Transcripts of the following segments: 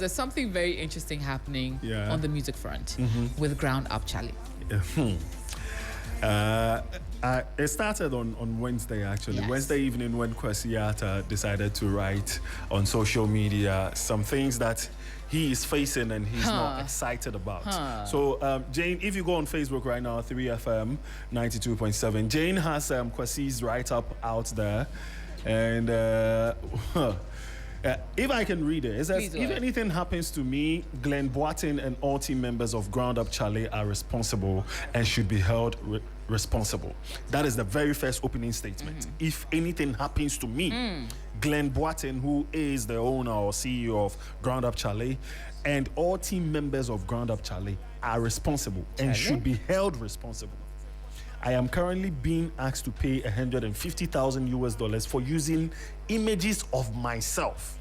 There's something very interesting happening on the music front with Ground Up Charlie. It started on Wednesday, actually. Yes. Wednesday evening when Kwesi decided to write on social media some things that he is facing and he's not excited about. So, Jane, if you go on Facebook right now, 3FM 92.7, Jane has Kwesi's write-up out there. And if I can read it, it says, if anything happens to me, Glenn Boateng and all team members of Ground Up Charlie are responsible and should be held responsible. That is the very first opening statement. If anything happens to me, Glenn Boateng, who is the owner or CEO of Ground Up Charlie, and all team members of Ground Up Charlie are responsible and should be held responsible. I am currently being asked to pay $150,000 for using images of myself,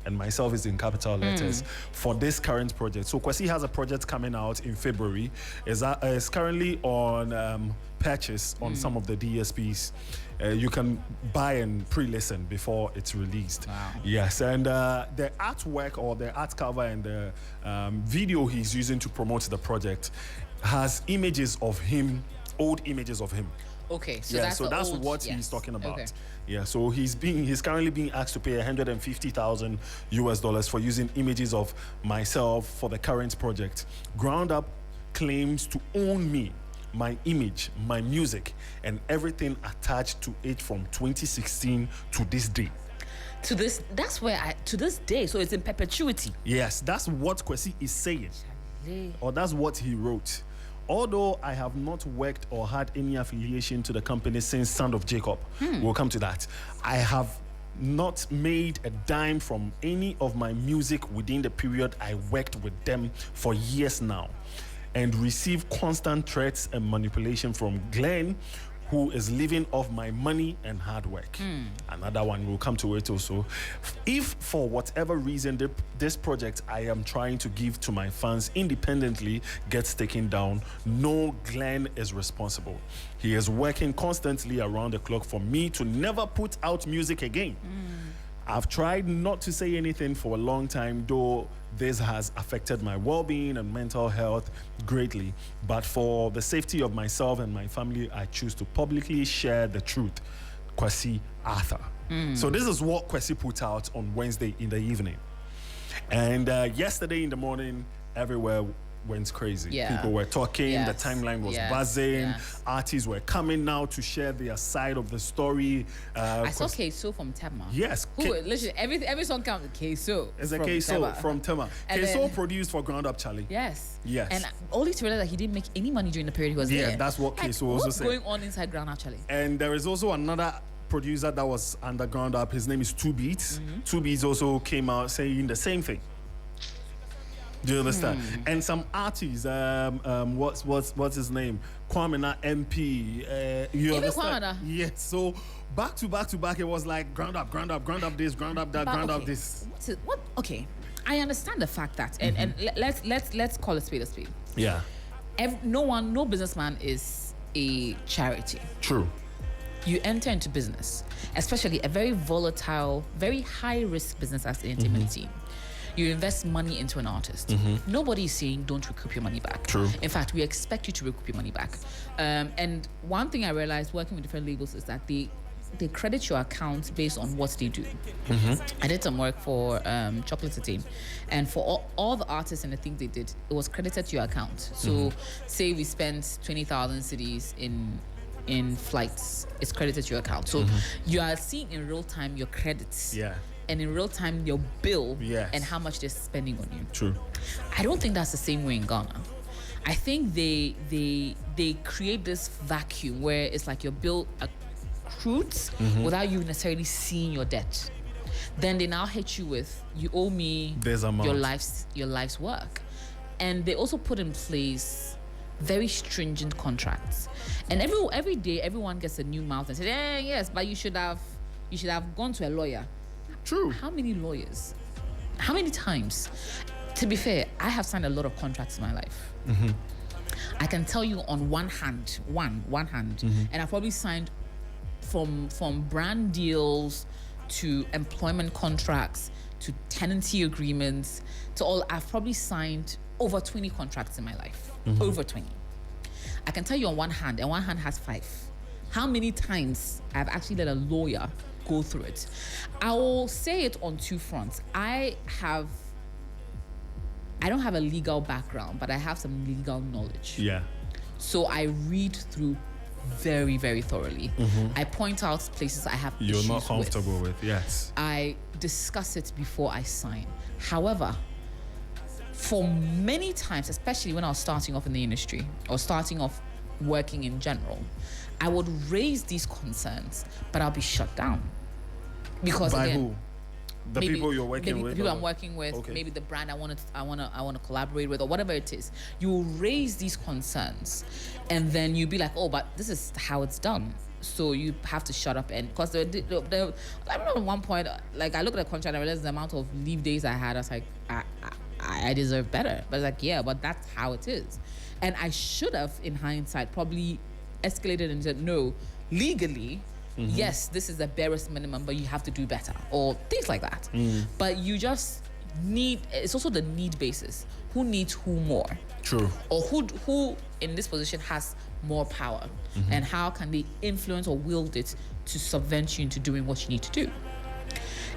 and myself is in capital letters, for this current project. So Kwesi has a project coming out in February. It's currently on purchase on some of the DSPs. You can buy and pre-listen before it's released. Wow. Yes, and the artwork or the art cover and the video he's using to promote the project has images of him, old images of him. Okay, so that's old, what he's talking about. Okay. Yeah, so he's currently being asked to pay $150,000 for using images of myself for the current project. Ground Up claims to own me, my image, my music, and everything attached to it from 2016 to this day. To this day, so it's in perpetuity. Yes, that's what Kwesi is saying, or that's what he wrote. Although I have not worked or had any affiliation to the company since Sound of Jacob, we'll come to that. I have not made a dime from any of my music within the period I worked with them for years now, and receive constant threats and manipulation from Glenn, who is living off my money and hard work. Another one, will come to it also. If for whatever reason this project I am trying to give to my fans independently gets taken down, no, Glenn is responsible. He is working constantly around the clock for me to never put out music again. I've tried not to say anything for a long time, though this has affected my well-being and mental health greatly. But for the safety of myself and my family, I choose to publicly share the truth. Kwesi Arthur. So this is what Kwesi put out on Wednesday in the evening. And yesterday in the morning, everywhere went crazy. People were talking, the timeline was buzzing, artists were coming now to share their side of the story. I saw Kwesi from Tema. Yes. Literally, every song comes with Kwesi. It's a Kwesi from Tema. Kwesi produced for Ground Up Charlie. Yes. Yes. And only to realize that he didn't make any money during the period he was there. Yeah, that's what Kwesi also said. What's going on inside Ground Up Charlie? And there is also another producer that was under Ground Up. His name is 2 Beats. 2 Beats also came out saying the same thing. Do you understand? And some artists, what's his name? Kwamina MP. You understand? Kwamina? Yes. So back to back, it was like ground up this, ground up that, ground up this. What? Okay, I understand the fact that, and let's call a spade a spade. Yeah. No businessman is a charity. True. You enter into business, especially a very volatile, very high risk business as the entertainment team. You invest money into an artist. Nobody is saying don't recoup your money back. True. In fact, we expect you to recoup your money back. And one thing I realized working with different labels is that they credit your account based on what they do. I did some work for Chocolate Team, and for all the artists and the things they did, it was credited to your account. So say we spent 20,000 cedis in flights, it's credited to your account. So you are seeing in real time your credits. Yeah. And in real time, your bill and how much they're spending on you. True. I don't think that's the same way in Ghana. I think they create this vacuum where it's like your bill accrues without you necessarily seeing your debt. Then they now hit you with, you owe me your life's work. And they also put in place very stringent contracts. And every day, everyone gets a new mouth and says, yes, but you should have gone to a lawyer. True. How many lawyers? How many times? To be fair, I have signed a lot of contracts in my life. I can tell you on one hand, and I've probably signed from brand deals to employment contracts to tenancy agreements, to all. I've probably signed over 20 contracts in my life. Over 20. I can tell you on one hand, and one hand has 5. How many times I've actually let a lawyer go through it? I will say it on 2 fronts. I don't have a legal background, but I have some legal knowledge. Yeah. So I read through very, very thoroughly. I point out places I have You're issues not comfortable with. Yes. I discuss it before I sign. However, for many times, especially when I was starting off in the industry or starting off working in general, I would raise these concerns, but I'll be shut down. Because by again, who? The maybe, people you're working maybe with? the people I'm working with, Okay. maybe the brand I want to collaborate with, or whatever it is. You will raise these concerns, and then you'll be like, oh, but this is how it's done. So you have to shut up. And because I remember at one point, like I looked at the contract and I realized the amount of leave days I had. I was like, I deserve better. But like, yeah, but that's how it is. And I should have, in hindsight, probably escalated and said, no, legally, yes, this is the barest minimum, but you have to do better, or things like that. But you just need, it's also the need basis. Who needs who more? True. Or who in this position has more power, and how can they influence or wield it to subvert you into doing what you need to do?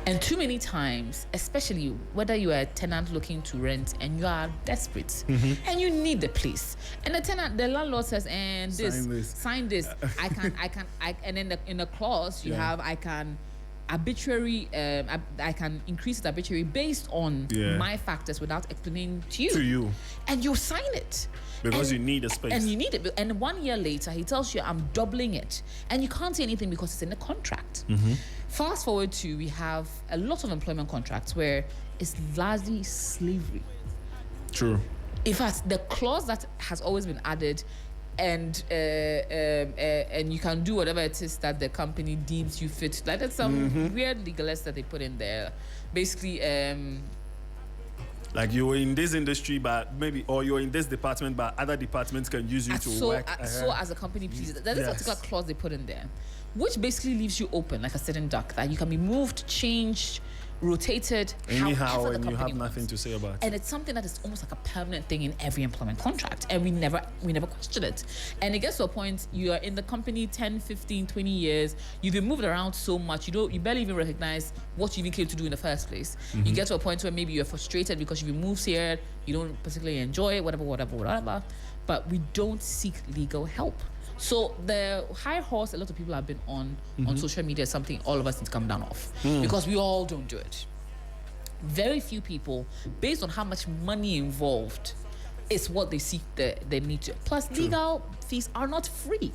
And too many times, especially whether you are a tenant looking to rent and you are desperate and you need the place, and the landlord says, and sign this. And then in the clause you have, I can arbitrary, I can increase the arbitrary based on my factors without explaining to you. And you sign it. Because you need a space. And you need it. And 1 year later, he tells you, I'm doubling it. And you can't say anything because it's in the contract. Fast forward to, we have a lot of employment contracts where it's largely slavery. True. In fact, the clause that has always been added, and you can do whatever it is that the company deems you fit. Like there's some weird legalist that they put in there. Basically, like you're in this industry, but maybe, or you're in this department, but other departments can use you to work. So as a company, please, there's a particular clause they put in there, which basically leaves you open like a sitting duck, that you can be moved, changed, rotated anyhow, and you have nothing to say about it. And it's something that is almost like a permanent thing in every employment contract, and we never question it. And it gets to a point, you are in the company 10, 15, 20 years, you've been moved around so much, you barely even recognize what you even came to do in the first place. You get to a point where maybe you're frustrated because you've been moved here, you don't particularly enjoy it, whatever, but we don't seek legal help. So the high horse a lot of people have been on social media is something all of us need to come down off, because we all don't do it. Very few people, based on how much money involved, is what they seek they need to. Plus, legal fees are not free.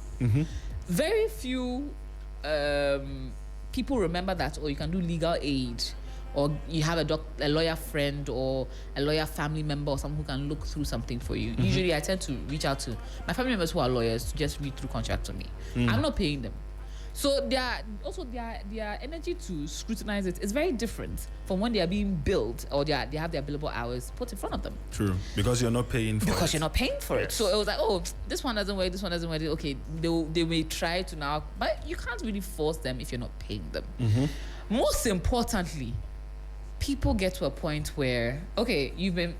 Very few people remember that, or you can do legal aid, or you have a lawyer friend or a lawyer family member or someone who can look through something for you. Usually I tend to reach out to my family members who are lawyers to just read through contracts for me. I'm not paying them. So their energy to scrutinize it is very different from when they are being billed, or they have their billable hours put in front of them. True, because you're not paying for it. Because you're not paying for it. So it was like, oh, this one doesn't work, okay, they may try to now, but you can't really force them if you're not paying them. Most importantly, people get to a point where, okay, you've been,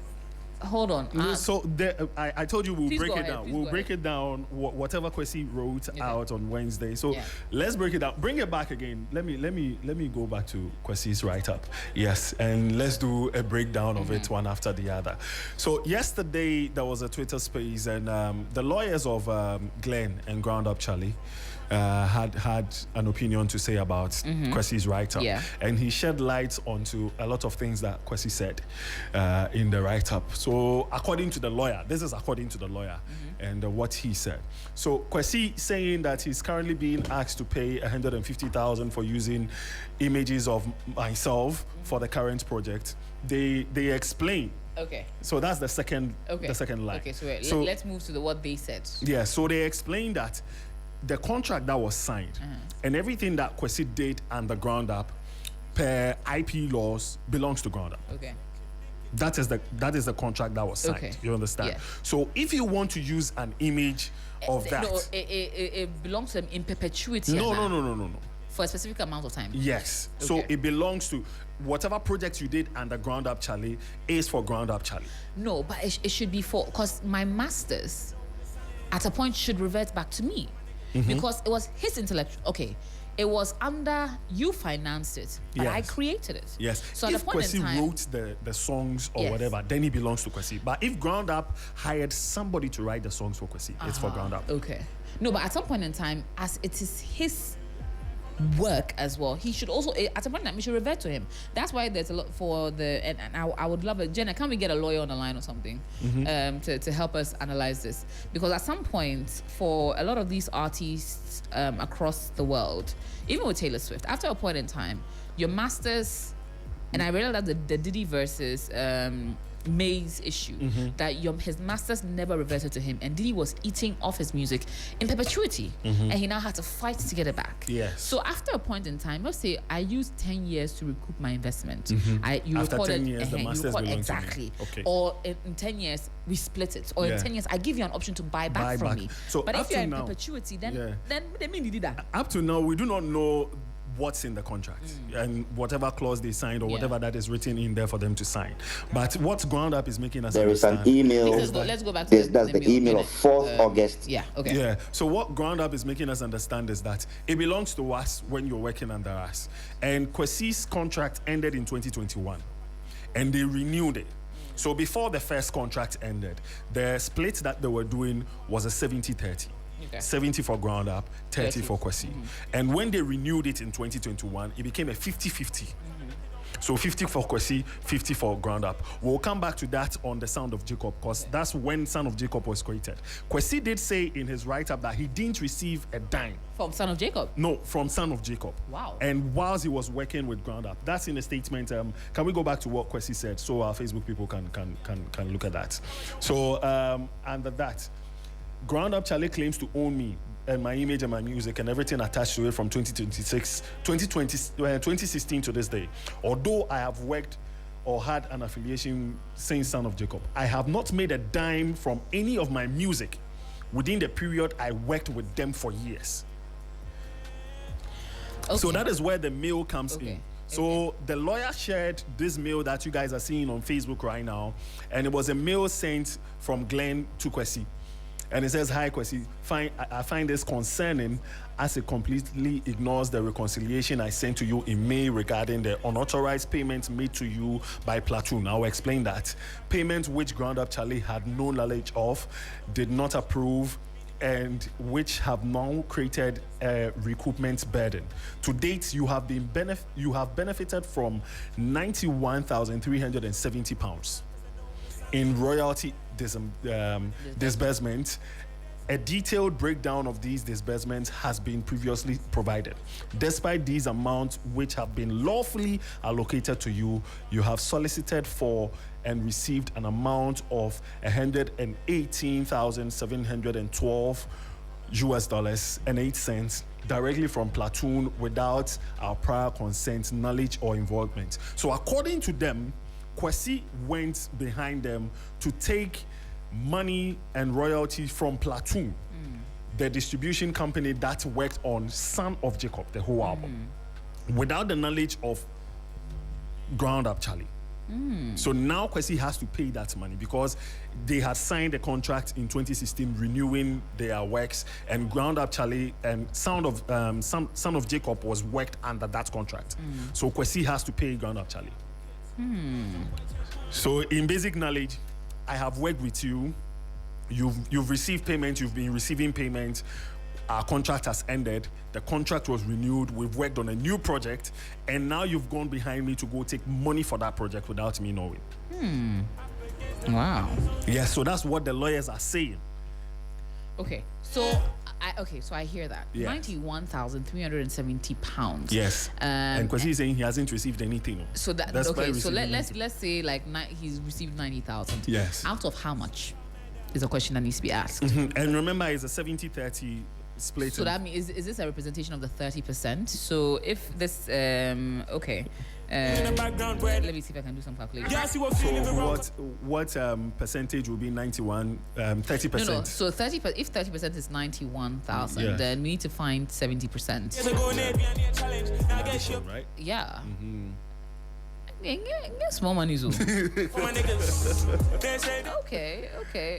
hold on. So I told you we'll break it down. We'll break ahead. it down, whatever Kwesi wrote out on Wednesday. So let's break it down. Bring it back again. Let me go back to Kwesi's write-up. Yes, and let's do a breakdown of it one after the other. So yesterday there was a Twitter space, and the lawyers of Glenn and Ground Up Charlie had an opinion to say about Kwesi's write-up. And he shed light onto a lot of things that Kwesi said in the write-up. So according to the lawyer, this is according to the lawyer and what he said. So Kwesi saying that he's currently being asked to pay 150,000 for using images of myself for the current project. They explain. Okay. So that's the second line. Okay, so let's move to what they said. Yeah, so they explained that the contract that was signed and everything that Kwesi did and the Ground Up per IP laws belongs to Ground Up. Okay. That is the contract that was signed. Okay. You understand? Yeah. So if you want to use an image of that, no, it belongs to them in perpetuity. No. For a specific amount of time. Yes. Okay. So it belongs to whatever project you did under Ground Up Charlie is for Ground Up Charlie. No, but it should be for, because my masters at a point should revert back to me, because it was his intellectual. Okay, it was under, you financed it, but I created it. Yes. So if at the point Kwesi in time, wrote the songs or whatever, then it belongs to Kwesi. But if Ground Up hired somebody to write the songs for Kwesi, it's for Ground Up. Okay. No, but at some point in time, as it is his work as well, he should also, at a point in time, we should revert to him. That's why there's a lot for the, and I would love it. Jenna, can we get a lawyer on the line or something to help us analyze this? Because at some point, for a lot of these artists across the world, even with Taylor Swift, after a point in time, your masters, and I realized that the Diddy versus May's issue, that his masters never reverted to him, and Diddy was eating off his music in perpetuity, and he now had to fight to get it back. Yes. So after a point in time, let's say I used 10 years to recoup my investment. You After recorded 10 years, the masters belong exactly. to me. Okay. Or in 10 years we split it, or in 10 years I give you an option to buy back from me. So but if you're in now, perpetuity, then they mean you did that. Up to now, we do not know what's in the contract and whatever clause they signed or whatever that is written in there for them to sign. But what Ground Up is making us there understand, is an email. Let's go back to that's the email of 4th August. Yeah. Okay. Yeah. So what Ground Up is making us understand is that it belongs to us when you're working under us. And Kwesi's contract ended in 2021, and they renewed it. So before the first contract ended, the split that they were doing was a 70-30. Okay. 70 for Ground Up, 30 for Kwesi. And when they renewed it in 2021, it became a 50-50. So 50 for Kwesi, 50 for Ground Up. We'll come back to that on the Sound of Jacob, because that's when Sound of Jacob was created. Kwesi did say in his write-up that he didn't receive a dime. From Son of Jacob? No, from Son of Jacob. Wow. And whilst he was working with Ground Up, that's in a statement. Can we go back to what Kwesi said so our Facebook people can look at that? So under that, Ground Up Charlie claims to own me and my image and my music and everything attached to it from 2016 to this day. Although I have worked or had an affiliation since Son of Jacob, I have not made a dime from any of my music within the period I worked with them for years. Okay. So that is where the mail comes in. So the lawyer shared this mail that you guys are seeing on Facebook right now, and it was a mail sent from Glenn to Kwesi. And it says, "Hi Kwesi, I find this concerning as it completely ignores the reconciliation I sent to you in May regarding the unauthorized payments made to you by Platoon." I'll explain that. Payment which Ground Up Charlie had no knowledge of, did not approve, and which have now created a recoupment burden. To date, you have benefited from £91,370 in royalty disbursement. A detailed breakdown of these disbursements has been previously provided. Despite these amounts which have been lawfully allocated to you, you have solicited for and received an amount of $118,712 directly from Platoon without our prior consent, knowledge, or involvement. So according to them, Kwesi went behind them to take money and royalties from Platoon, the distribution company that worked on Son of Jacob, the whole album, without the knowledge of Ground Up Charlie. So now Kwesi has to pay that money because they had signed a contract in 2016 renewing their works, and Ground Up Charlie and Son of Jacob was worked under that contract. So Kwesi has to pay Ground Up Charlie. So in basic knowledge, I have worked with you. You've received payment. You've been receiving payment. Our contract has ended. The contract was renewed. We've worked on a new project, and now you've gone behind me to go take money for that project without me knowing. Wow. Yeah. So that's what the lawyers are saying. Okay. So I hear that. Yes. £91,370. Yes. And Kwesi is saying he hasn't received anything. So that's okay. So let's say like he's received 90,000. Yes. Out of how much is a question that needs to be asked. And remember, it's a 70-30 split. So that means is this a representation of the 30%? So if this let me see if I can do some calculation. So what percentage will be 91? 30%. No. So 30. If 30% is 91,000, then we need to find 70%. Right? Yeah. small money, so. Okay.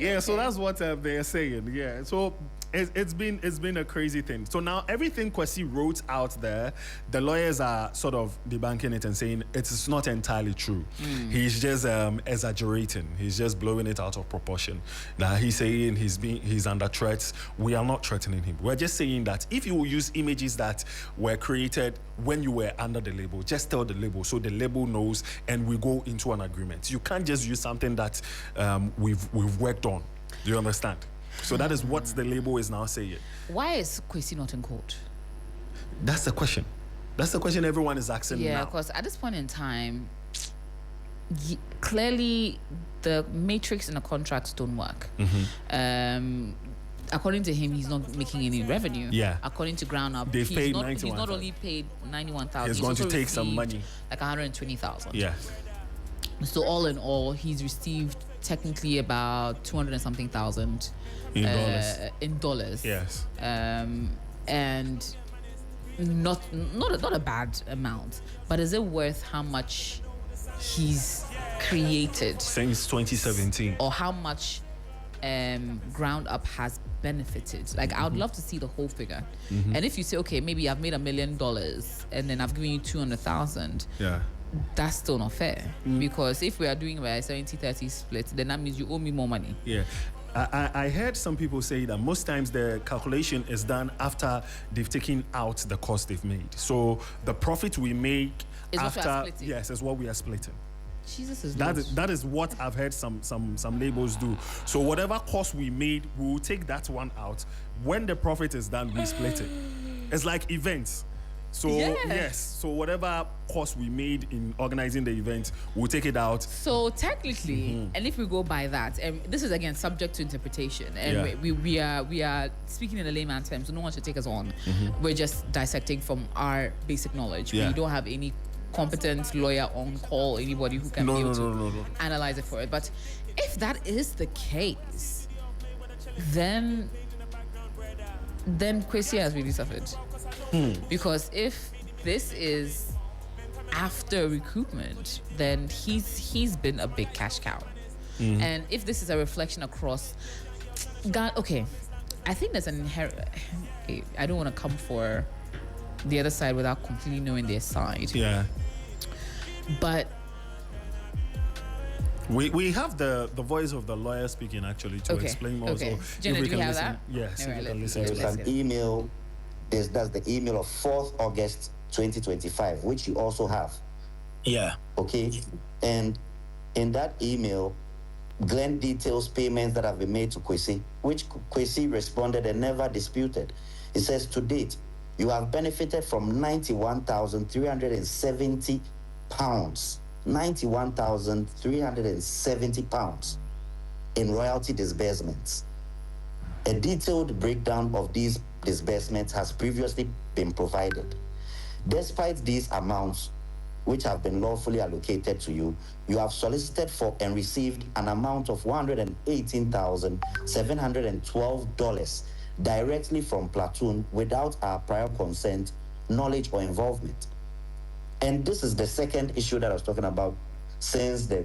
Yeah, so that's what they're saying. Yeah, so it's been a crazy thing. So now everything Kwesi wrote out there, the lawyers are sort of debunking it and saying it's not entirely true. He's just exaggerating. He's just blowing it out of proportion. Now he's saying he's under threats. We are not threatening him. We're just saying that if you will use images that were created when you were under the label, just tell the label so the label knows and we go into an agreement. You can't just use something that we've worked on. Do you understand? So that is what the label is now saying. Why is Kwesi not in court? That's the question. That's the question everyone is asking now. Yeah, because at this point in time, clearly the matrix and the contracts don't work. According to him, he's not making any revenue. Yeah. According to Ground Up, he's not only paid 91,000. He's going to take some money, like 120,000. Yeah. So all in all, he's received technically about 200 and something thousand in dollars. Yes. And not a bad amount, but is it worth how much he's created since 2017, or how much Ground Up has benefited? Like, I would love to see the whole figure. And if you say, okay, maybe I've made $1 million and then I've given you 200,000, yeah, that's still not fair. Because if we are doing a 70-30 split, then that means you owe me more money. Yeah. I heard some people say that most times the calculation is done after they've taken out the cost they've made. So the profit we make is after, yes, is what we are splitting. Jesus is that is what I've heard some labels do. So whatever cost we made, we will take that one out. When the profit is done, we split it. It's like events. So yes, so whatever cost we made in organizing the event, we'll take it out. So technically, and if we go by that, and this is again subject to interpretation, and we are speaking in a layman terms, so no one should take us on. We're just dissecting from our basic knowledge. We don't have any competent lawyer on call, anybody who can be able to analyze it for it. But if that is the case, then Kwesi has really suffered. Because if this is after recoupment, then he's been a big cash cow. And if this is a reflection across God, okay, I think there's an inherent, I don't want to come for the other side without completely knowing their side. Yeah. But we have the voice of the lawyer speaking actually to explain more. Okay. So Jenna, do we have that? Yes, All right, we can listen. There's an email. That's the email of 4th August 2025, which you also have. Yeah. Okay. And in that email, Glenn details payments that have been made to Kwesi, which Kwesi responded and never disputed. It says, to date, you have benefited from 91,370 pounds. 91,370 pounds in royalty disbursements. A detailed breakdown of these disbursements has previously been provided. Despite these amounts, which have been lawfully allocated to you, you have solicited for and received an amount of $118,712 directly from Platoon without our prior consent, knowledge, or involvement. And this is the second issue that I was talking about since the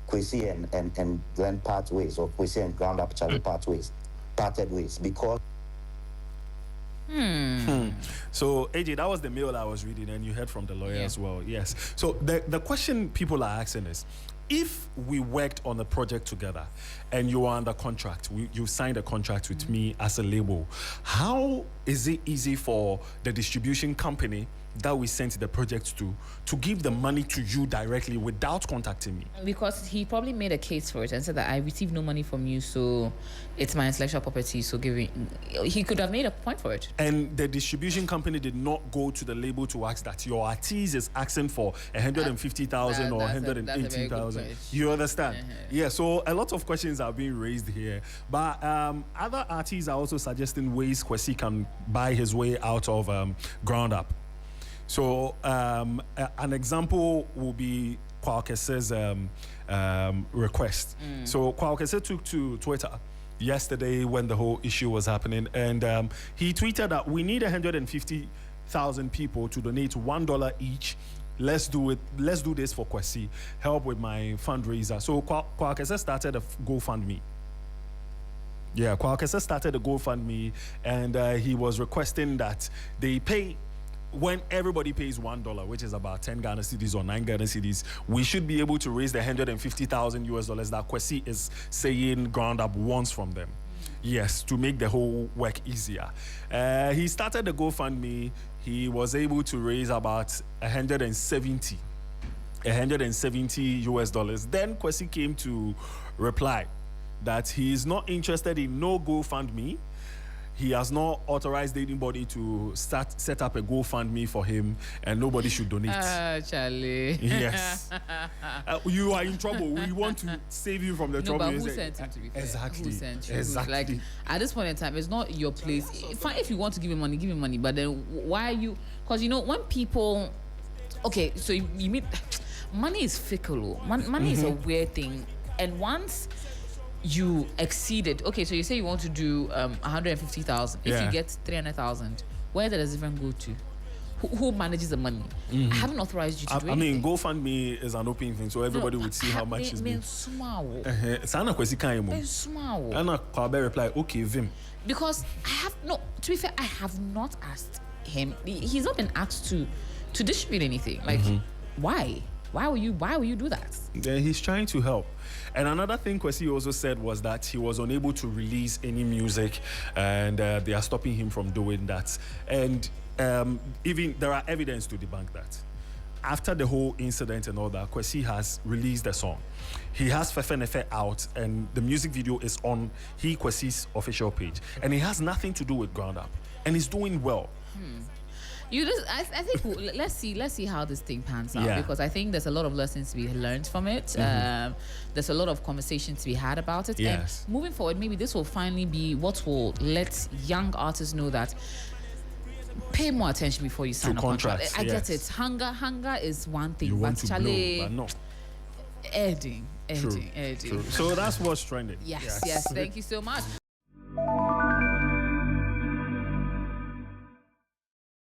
Kwesi and Glenn part ways, or Kwesi and Ground Up Charlie parted ways, because So AJ, that was the mail I was reading, and you heard from the lawyer as well. Yes. So the question people are asking is, if we worked on a project together and you are under contract, you signed a contract with me as a label, how is it easy for the distribution company that we sent the project to give the money to you directly without contacting me? Because he probably made a case for it and said that I received no money from you, so it's my intellectual property, so he could have made a point for it. And the distribution company did not go to the label to ask that your artist is asking for 150,000 or 180,000. You understand? Yeah, so a lot of questions are being raised here. But other artists are also suggesting ways Kwesi can buy his way out of Ground Up. So an example will be Kwakese's request. So Kwakese took to Twitter yesterday when the whole issue was happening, and he tweeted that we need 150,000 people to donate $1 each let's do it. Let's do this for Kwesi. Help with my fundraiser. So Kwesi started a GoFundMe. Yeah, Kwesi started a GoFundMe, and he was requesting that they pay. When everybody pays $1, which is about 10 Ghana cedis or 9 Ghana cedis, we should be able to raise the $150,000 that Kwesi is saying Ground Up wants from them. Yes, to make the whole work easier. He started the GoFundMe. He was able to raise about 170 US. Then Kwesi came to reply that he is not interested in no GoFundMe. He has not authorized anybody to set up a GoFundMe for him, and nobody should donate. Charlie. Yes. You are in trouble. We want to save you from the trouble. But who sent him, to be fair? Exactly. Who sent you? Exactly. Like, at this point in time, it's not your place. Fine, if you want to give him money, but then why are you... Because, when people... Okay, so you meet... Money is fickle. Money is a weird thing. And once... you exceeded. Okay, so you say you want to do 150,000. If you get 300,000, where does it even go to? Who manages the money? I haven't authorized you to do anything. I mean, GoFundMe is an open thing, so everybody would see how much is being. Sana Kwesi kan mo. Ana Kwabe reply, okay, Vim. Because to be fair, I have not asked him. He's not been asked to distribute anything. Like, why? Why will you do that? Then he's trying to help. And another thing Kwesi also said was that he was unable to release any music, and they are stopping him from doing that. And even there are evidence to debunk that. After the whole incident and all that, Kwesi has released a song. He has Fefe Nefe out, and the music video is on Kwesi's official page. And it has nothing to do with Ground Up. And he's doing well. I think let's see how this thing pans out, because I think there's a lot of lessons to be learned from it. There's a lot of conversations to be had about it. Yes. And moving forward, maybe this will finally be what will let young artists know that pay more attention before you sign a contract. I get it. Hunger is one thing, you but want to blow, but no. Editing. True. So that's what's trending. Yes. Thank you so much.